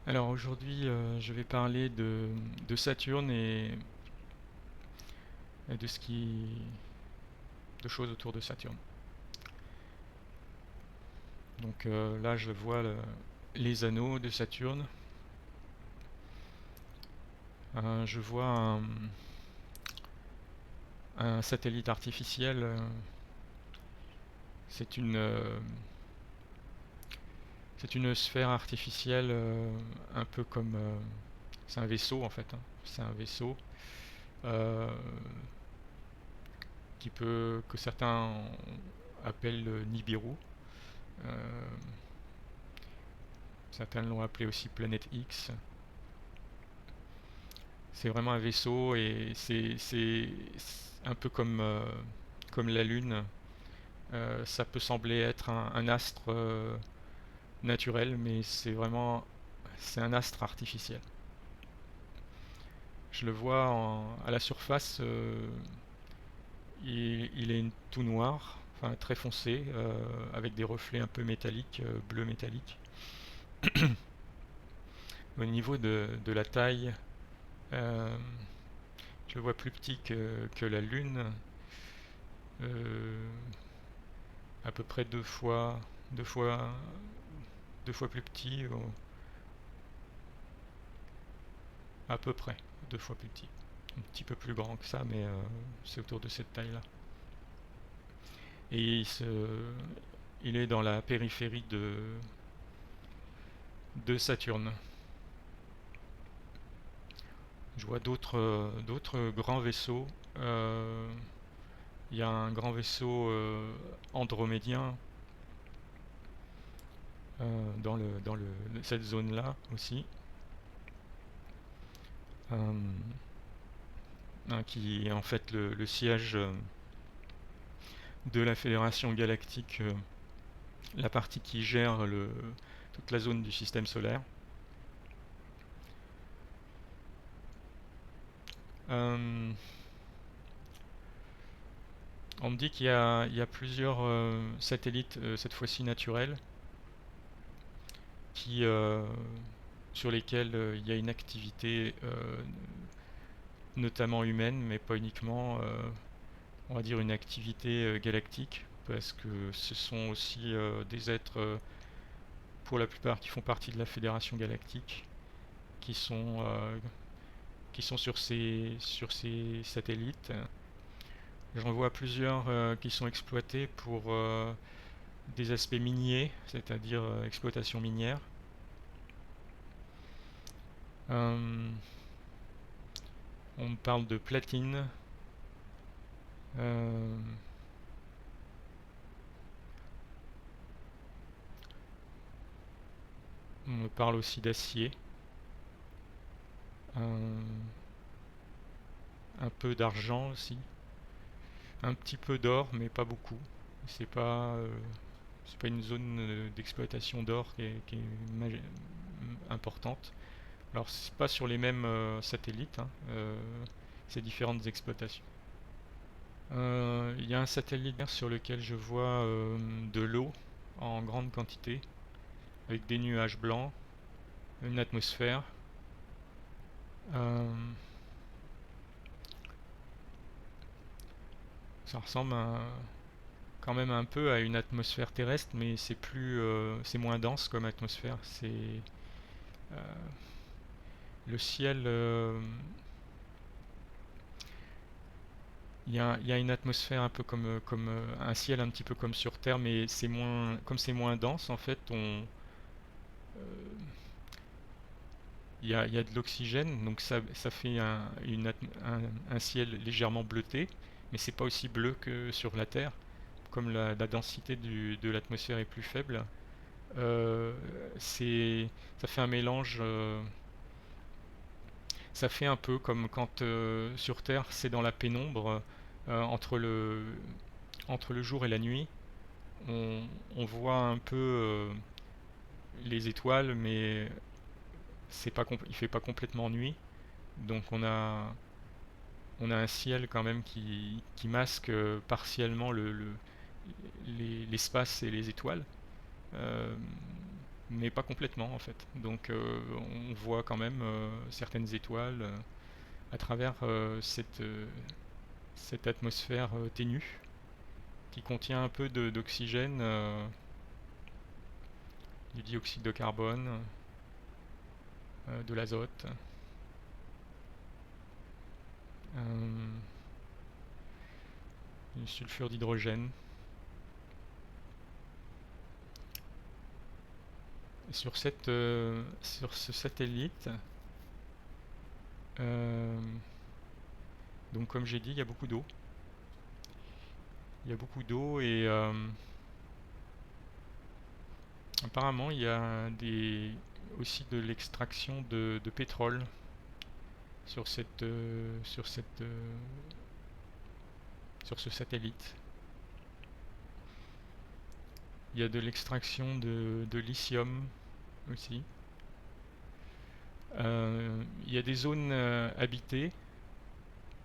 Alors aujourd'hui, je vais parler de Saturne et de choses autour de Saturne. Donc là, je vois les anneaux de Saturne. Je vois un satellite artificiel. C'est une, euh, c'est une sphère artificielle, un peu comme, c'est un vaisseau en fait, hein. C'est un vaisseau euh, que certains appellent Nibiru. Euh, Certains l'ont appelé aussi Planète X. C'est vraiment un vaisseau et c'est un peu comme la Lune. Ça peut sembler être un astre naturel, mais c'est un astre artificiel. Je le vois à la surface, il est tout noir, enfin très foncé, avec des reflets un peu métalliques, bleu métallique. Au niveau de la taille, euh, je le vois plus petit que la Lune, euh, à peu près deux fois, deux fois plus petit, à peu près deux fois plus petit. Un petit peu plus grand que ça, mais c'est autour de cette taille-là. Et il est dans la périphérie de Saturne. Je vois d'autres grands vaisseaux. Euh, Il y a un grand vaisseau andromédien cette zone-là aussi, euh, qui est en fait le siège de la Fédération Galactique, la partie qui gère toute la zone du système solaire. Euh, on me dit il y a plusieurs satellites, cette fois-ci naturels, qui, sur lesquels il y a une activité notamment humaine, mais pas uniquement, on va dire une activité galactique, parce que ce sont aussi des êtres, pour la plupart, qui font partie de la Fédération Galactique, qui sont, euh, qui sont sur ces satellites. J'en vois plusieurs qui sont exploités pour des aspects miniers, c'est-à-dire exploitation minière. Euh, on me parle de platine. euh, on me parle aussi d'acier. euh, un peu d'argent aussi. Un petit peu d'or, mais pas beaucoup. C'est pas, euh, c'est pas une zone d'exploitation d'or qui est importante. Alors, c'est pas sur les mêmes satellites, hein, c'est différentes exploitations. Il y a un satellite sur lequel je vois de l'eau en grande quantité, avec des nuages blancs, une atmosphère. Euh, Ça ressemble quand même un peu à une atmosphère terrestre, mais c'est moins dense comme atmosphère. Euh, le ciel. Il y a une atmosphère un peu comme un ciel un petit peu comme sur Terre, mais comme c'est moins dense en fait, il y a de l'oxygène, donc ça fait un ciel légèrement bleuté, mais c'est pas aussi bleu que sur la Terre, comme la densité de l'atmosphère est plus faible. Euh, Ça fait un mélange. Ça fait un peu comme quand sur Terre c'est dans la pénombre, entre le jour et la nuit. On, on voit un peu les étoiles, mais il fait pas complètement nuit. Donc on a un ciel quand même qui masque partiellement l'espace et les étoiles. Euh, mais pas complètement en fait. Donc on voit quand même certaines étoiles à travers cette atmosphère ténue qui contient un peu d'oxygène, du dioxyde de carbone, de l'azote, euh, du sulfure d'hydrogène. Sur ce satellite, euh, donc comme j'ai dit, il y a beaucoup d'eau. Il y a beaucoup d'eau et apparemment il y a aussi de l'extraction de pétrole sur ce satellite. Il y a de l'extraction de lithium aussi. Il y a des zones habitées,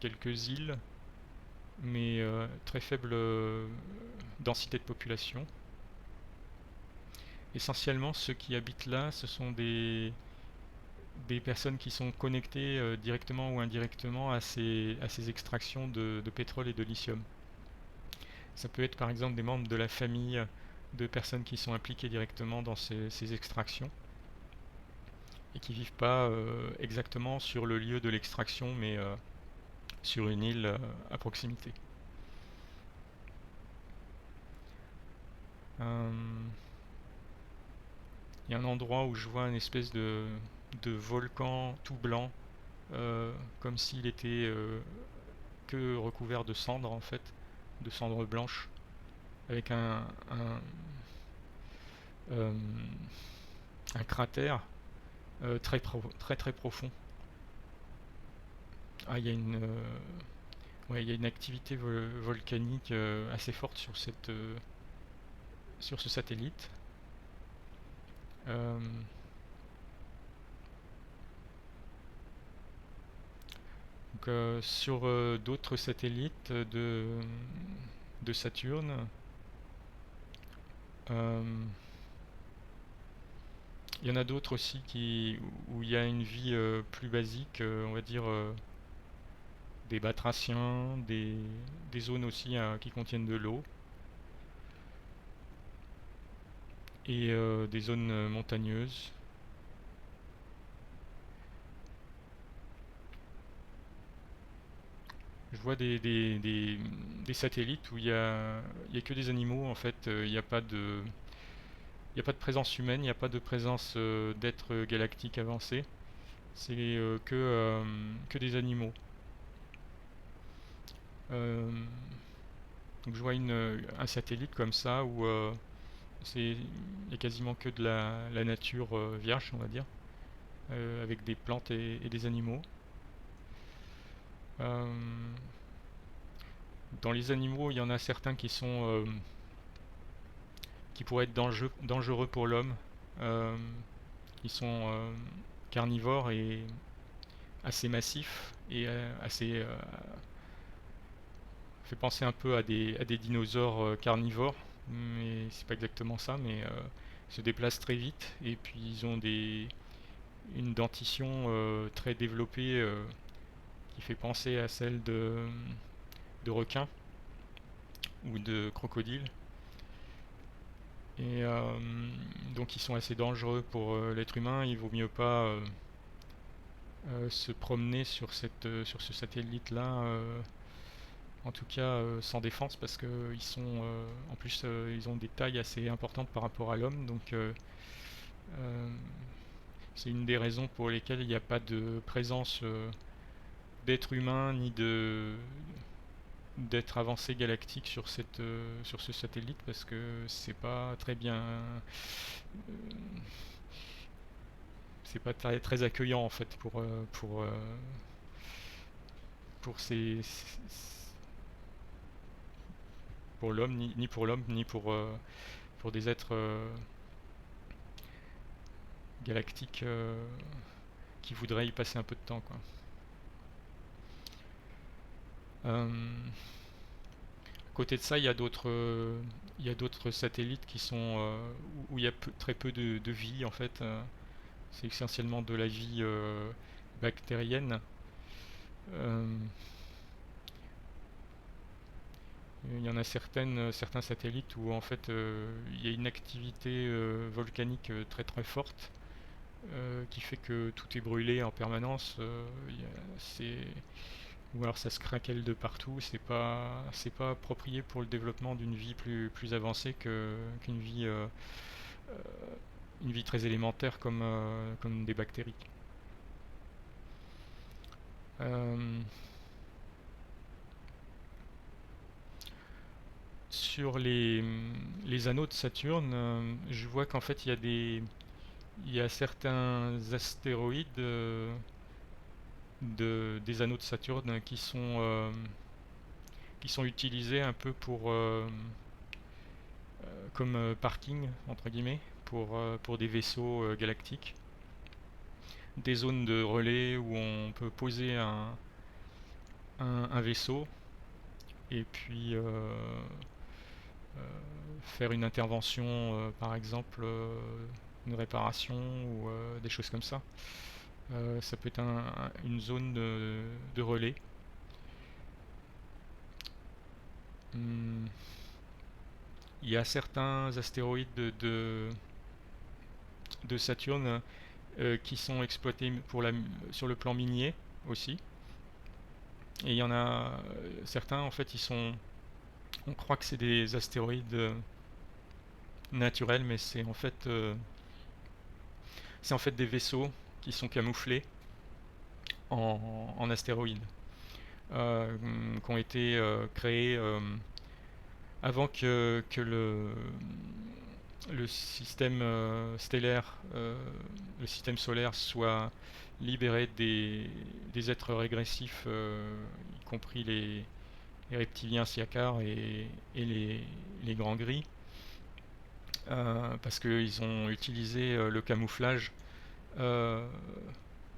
quelques îles, mais très faible densité de population. Essentiellement, ceux qui habitent là, ce sont des personnes qui sont connectées directement ou indirectement à ces extractions de pétrole et de lithium. Ça peut être par exemple des membres de la famille de personnes qui sont impliquées directement dans ces extractions et qui vivent pas exactement sur le lieu de l'extraction, mais sur une île à proximité. Euh, Il y a un endroit où je vois une espèce de volcan tout blanc, comme s'il était que recouvert de cendres en fait, de cendres blanches, avec euh, un cratère très très profond. Ah, ouais, il y a une activité volcanique assez forte sur ce satellite. Euh, donc, sur d'autres satellites de Saturne, euh, il y en a d'autres aussi où il y a une vie plus basique, on va dire des batraciens, des zones aussi qui contiennent de l'eau et des zones montagneuses. Je vois des satellites où il y a que des animaux en fait, il n'y a pas de présence humaine, il n'y a pas de présence d'êtres galactiques avancés, c'est que des animaux. Euh, donc je vois un satellite comme ça où il y a quasiment que de la nature vierge, on va dire, avec des plantes et des animaux. Euh, dans les animaux, il y en a certains qui pourraient être dangereux pour l'homme, euh, qui sont carnivores et assez massifs et assez fait penser un peu à des dinosaures carnivores, mais c'est pas exactement ça, mais ils se déplacent très vite et puis ils ont une dentition très développée qui fait penser à celle de requins ou de crocodiles. Et donc ils sont assez dangereux pour l'être humain. Il vaut mieux pas se promener sur ce satellite-là, en tout cas sans défense, parce que ils sont, en plus, ils ont des tailles assez importantes par rapport à l'homme. Donc euh, c'est une des raisons pour lesquelles il n'y a pas de présence d'êtres humains ni d'être avancé galactique sur ce satellite parce que c'est pas très bien c'est pas très accueillant en fait pour pour l'homme ni pour l'homme ni pour des êtres galactiques qui voudraient y passer un peu de temps quoi. Euh, Côté de ça, il y a d'autres satellites qui sont où il y a très peu de vie en fait. C'est essentiellement de la vie bactérienne. Euh, il y en a certains satellites où en fait il y a une activité volcanique très très forte qui fait que tout est brûlé en permanence. Ou alors ça se craquelle de partout. C'est pas approprié pour le développement d'une vie plus avancée qu'une vie une vie très élémentaire comme des bactéries. Euh, sur les anneaux de Saturne, je vois qu'en fait il y a certains astéroïdes des anneaux de Saturne qui sont utilisés un peu comme parking entre guillemets pour des vaisseaux galactiques, des zones de relais où on peut poser un vaisseau et puis faire une intervention, par exemple une réparation ou des choses comme ça. Ça peut être une zone de relais. Hum, Il y a certains astéroïdes de Saturne qui sont exploités sur le plan minier aussi. Et il y en a certains, en fait, on croit que c'est des astéroïdes naturels, mais c'est en fait des vaisseaux qui sont camouflés en astéroïdes, qui ont été créés avant que le système stellaire, le système solaire soit libéré des êtres régressifs, y compris les reptiliens Siakar et les grands gris, parce qu'ils ont utilisé le camouflage euh,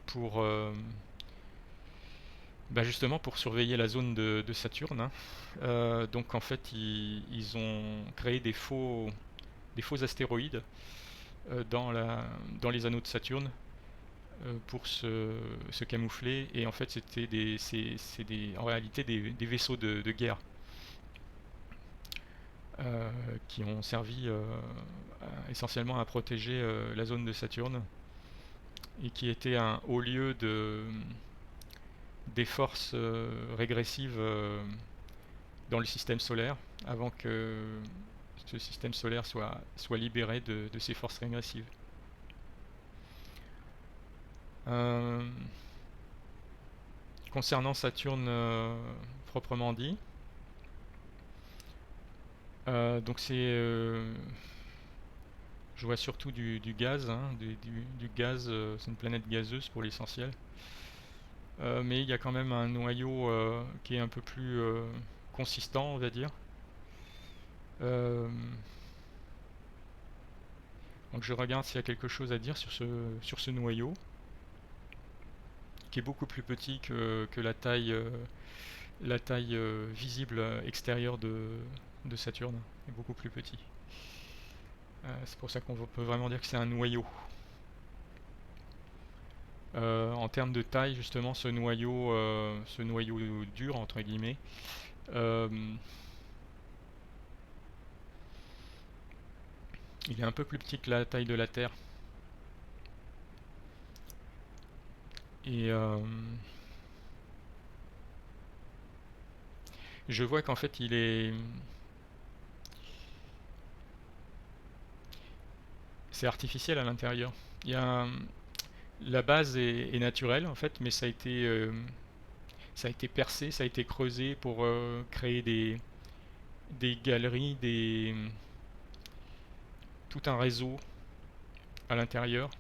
pour justement pour surveiller la zone de Saturne, hein. Donc en fait, ils ont créé des faux astéroïdes dans les anneaux de Saturne pour se camoufler. Et en fait, en réalité des vaisseaux de guerre qui ont servi essentiellement à protéger la zone de Saturne et qui étaient un haut lieu des forces régressives dans le système solaire avant que ce système solaire soit libéré de ces forces régressives. Euh, Concernant Saturne proprement dit, donc je vois surtout du gaz, hein, du gaz, c'est une planète gazeuse pour l'essentiel. Mais il y a quand même un noyau qui est un peu plus consistant, on va dire. Euh, donc je regarde s'il y a quelque chose à dire sur ce noyau, qui est beaucoup plus petit que la taille visible extérieure de Saturne. Est beaucoup plus petit. C'est pour ça qu'on peut vraiment dire que c'est un noyau. En termes de taille, justement, ce noyau dur, entre guillemets, euh, il est un peu plus petit que la taille de la Terre. Et je vois qu'en fait, c'est artificiel à l'intérieur. Il y a, la base est naturelle, en fait, mais ça a été percé, ça a été creusé pour créer des galeries, tout un réseau à l'intérieur.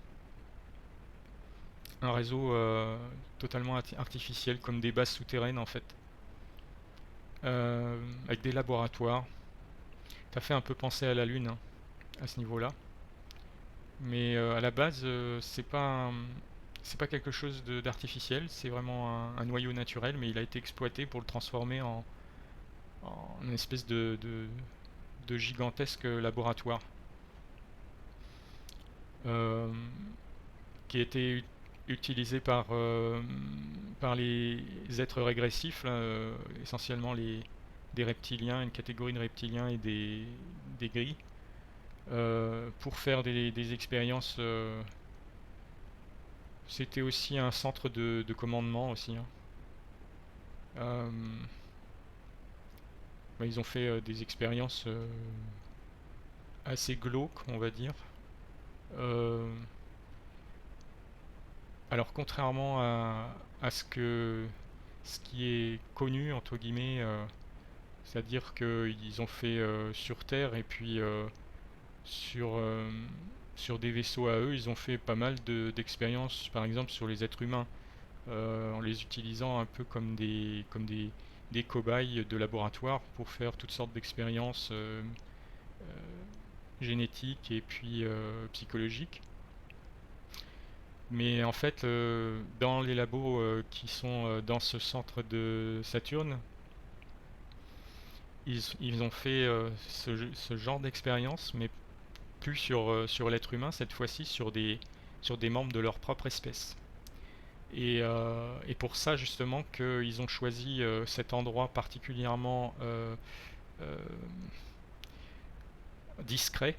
Un réseau totalement artificiel, comme des bases souterraines en fait, avec des laboratoires. Ça fait un peu penser à la Lune hein, à ce niveau-là. Mais à la base, c'est pas quelque chose d'artificiel, c'est vraiment un noyau naturel, mais il a été exploité pour le transformer en une espèce de gigantesque laboratoire euh, qui a été utilisé par les êtres régressifs, là, essentiellement des reptiliens, une catégorie de reptiliens et des gris, pour faire des expériences. C'était aussi un centre de commandement aussi, hein. Euh, bah, ils ont fait des expériences assez glauques, on va dire. Euh, alors contrairement à ce qui est connu entre guillemets, c'est-à-dire qu'ils ont fait sur Terre et puis sur sur des vaisseaux à eux, ils ont fait pas mal d'expériences, par exemple sur les êtres humains, en les utilisant un peu des cobayes de laboratoire pour faire toutes sortes d'expériences génétiques et puis psychologiques. Mais en fait, dans les labos qui sont dans ce centre de Saturne, ils ont fait ce genre d'expérience, mais plus sur l'être humain, cette fois-ci sur des membres de leur propre espèce. Et pour ça, justement, qu'ils ont choisi cet endroit particulièrement euh, discret,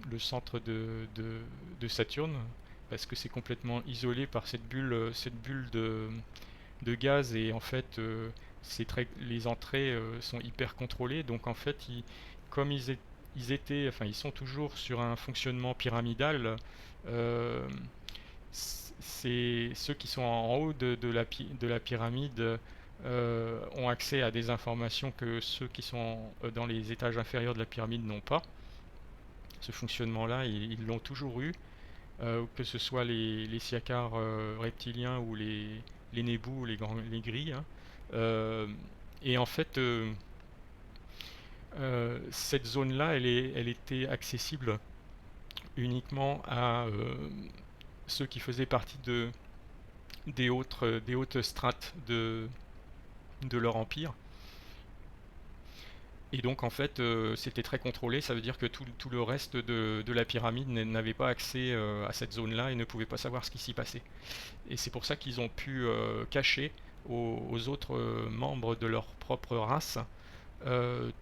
le centre de Saturne, parce que c'est complètement isolé par cette bulle de gaz et en fait les entrées sont hyper contrôlées, donc en fait comme ils étaient, enfin ils sont toujours sur un fonctionnement pyramidal. euh, c'est ceux qui sont en haut de la pyramide ont accès à des informations que ceux qui sont dans les étages inférieurs de la pyramide n'ont pas. Ce fonctionnement-là, ils l'ont toujours eu, que ce soit les siacars reptiliens ou les nébous, les gris, hein. Euh, et en fait, cette zone-là, elle était accessible uniquement à ceux qui faisaient partie des hautes strates de leur empire. Et donc en fait, c'était très contrôlé, ça veut dire que tout le reste de la pyramide n'avait pas accès à cette zone-là et ne pouvait pas savoir ce qui s'y passait. Et c'est pour ça qu'ils ont pu cacher aux autres membres de leur propre race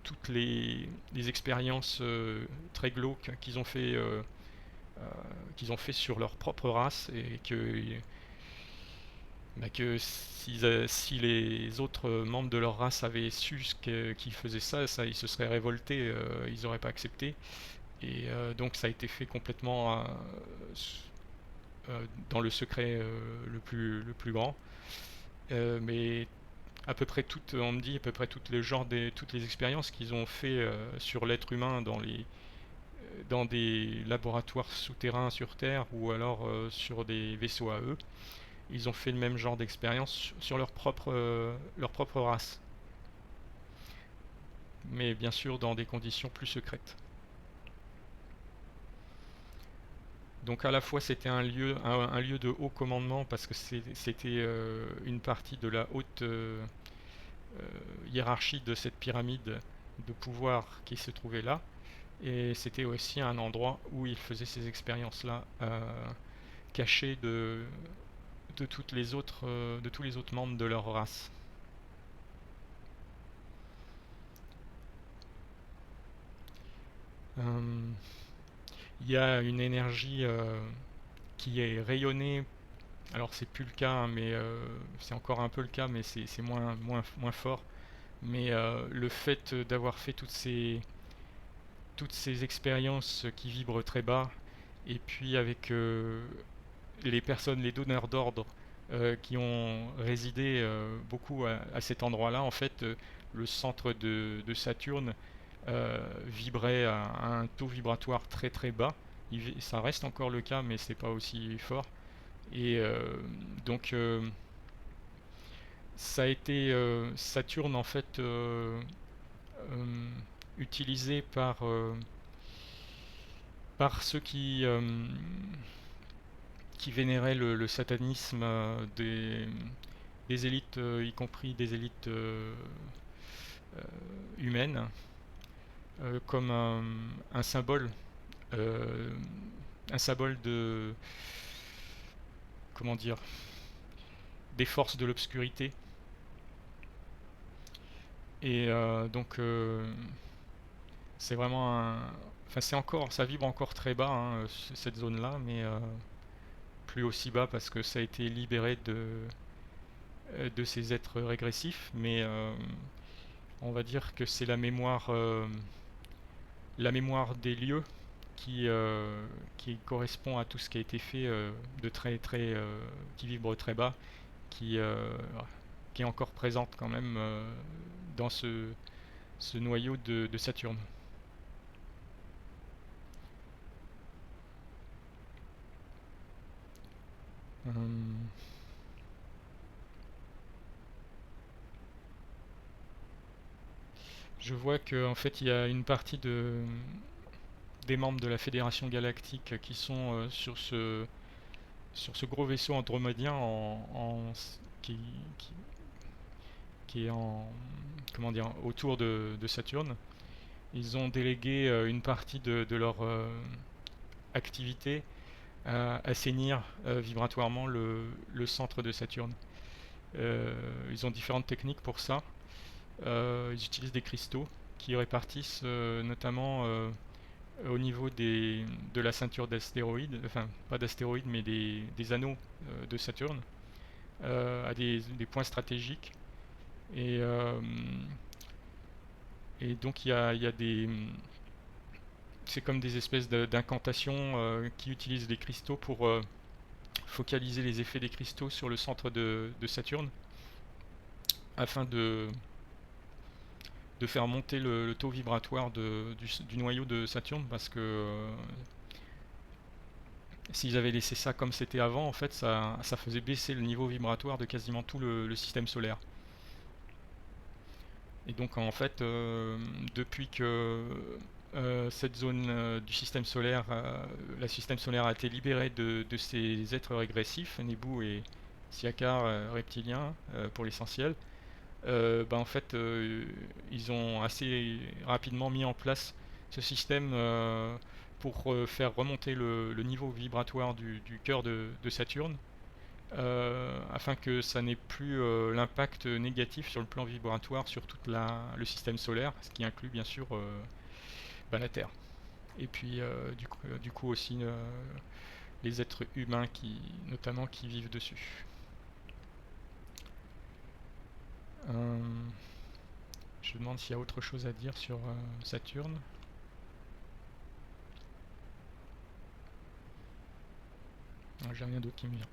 toutes les expériences très glauques euh, qu'ils ont fait sur leur propre race et que si les autres membres de leur race avaient su qu'ils faisaient ça, ils se seraient révoltés, ils n'auraient pas accepté. Et donc ça a été fait complètement dans le secret le plus grand. Mais à peu près toutes, on me dit à peu près toutes les expériences qu'ils ont fait sur l'être humain dans des laboratoires souterrains sur Terre ou alors sur des vaisseaux à eux, ils ont fait le même genre d'expérience sur leur propre race, mais bien sûr dans des conditions plus secrètes. Donc à la fois c'était un lieu de haut commandement parce que c'était une partie de la haute hiérarchie de cette pyramide de pouvoir qui se trouvait là, et c'était aussi un endroit où ils faisaient ces expériences-là, cachées de tous les autres membres de leur race. Euh, Il y a une énergie qui est rayonnée. Alors c'est plus le cas, hein, mais c'est encore un peu le cas, mais c'est moins fort. Mais le fait d'avoir fait toutes ces expériences qui vibrent très bas, et puis avec les donneurs d'ordre qui ont résidé beaucoup à cet endroit-là, en fait, le centre de Saturne vibrait à un taux vibratoire très très bas. Ça reste encore le cas, mais c'est pas aussi fort. Et donc ça a été Saturne en fait euh, utilisé par ceux qui vénéraient le satanisme des élites, y compris des élites humaine comme un symbole, euh, un symbole de, comment dire, des forces de l'obscurité. Et donc c'est vraiment enfin c'est encore, ça vibre encore très bas hein, cette zone-là, mais plus aussi bas parce que ça a été libéré de ces êtres régressifs, mais on va dire que c'est la mémoire des lieux qui correspond à tout ce qui a été fait de qui vibre très bas, qui, euh, qui est encore présente quand même dans ce noyau de Saturne. Hum, je vois qu'en fait il y a une partie des membres de la Fédération Galactique qui sont sur ce gros vaisseau andromèdien qui, qui, qui est en, comment dire, autour de Saturne. Ils ont délégué une partie de leur activité à assainir vibratoirement le centre de Saturne. Ils ont différentes techniques pour ça. Ils utilisent des cristaux qui répartissent notamment au niveau de la ceinture d'astéroïdes, enfin pas d'astéroïdes mais des anneaux de Saturne, à des points stratégiques. Et, euh, et donc il y a des, c'est comme des espèces d'incantations qui utilisent les cristaux pour focaliser les effets des cristaux sur le centre de Saturne afin de faire monter le taux vibratoire du noyau de Saturne parce que s'ils avaient laissé ça comme c'était avant, en fait, ça faisait baisser le niveau vibratoire de quasiment tout le système solaire. Et donc, en fait, depuis que cette zone du système solaire, le système solaire a été libéré de ces êtres régressifs, Nebu et Siakar reptiliens pour l'essentiel, bah, en fait, ils ont assez rapidement mis en place ce système pour faire remonter le niveau vibratoire du cœur de Saturne, afin que ça n'ait plus l'impact négatif sur le plan vibratoire sur tout le système solaire, ce qui inclut bien sûr bah, la Terre. Et puis du coup aussi les êtres humains notamment qui vivent dessus. Euh, je me demande s'il y a autre chose à dire sur Saturne. J'ai rien d'autre qui me vient.